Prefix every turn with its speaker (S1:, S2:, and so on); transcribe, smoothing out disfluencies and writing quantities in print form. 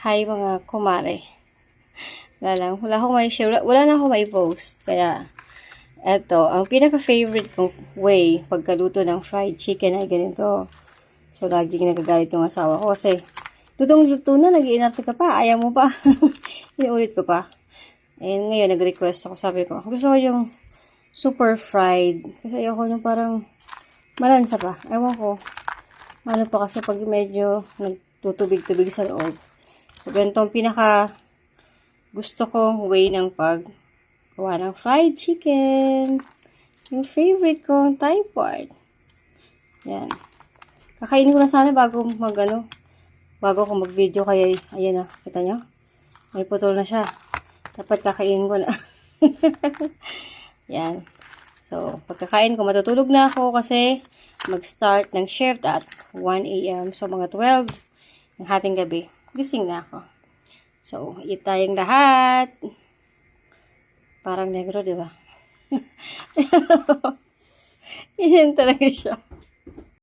S1: Hi mga kumare. Wala akong may share. Wala na akong may post. Kaya, eto, ang pinaka-favorite kong way pagkaluto ng fried chicken ay ganito. So, laging nagagalit yung asawa ko kasi, lutong-luto na, nag-iinarte ka pa, ayaw mo pa. Inulit ko pa. And ngayon, nag-request ako, sabi ko, gusto ko yung super fried. Kasi ayoko nung parang malansa pa. Ewan ko. Ano pa kasi pag medyo nagtutubig-tubig sa loob. So, ganito ang pinaka gusto kong way ng paggawa ng fried chicken. Yung favorite kong type part. Yan. Kakainin ko na sana bago bago ako mag-video kaya, ayan na, kita nyo? May putol na siya. Dapat kakainin ko na. Yan. So, pagkakain ko, matutulog na ako kasi mag-start ng shift at 1 a.m. So, mga 12 ng hating gabi. Gising na ako. So, eat tayong lahat. Parang negro, di ba? Yan talaga siya.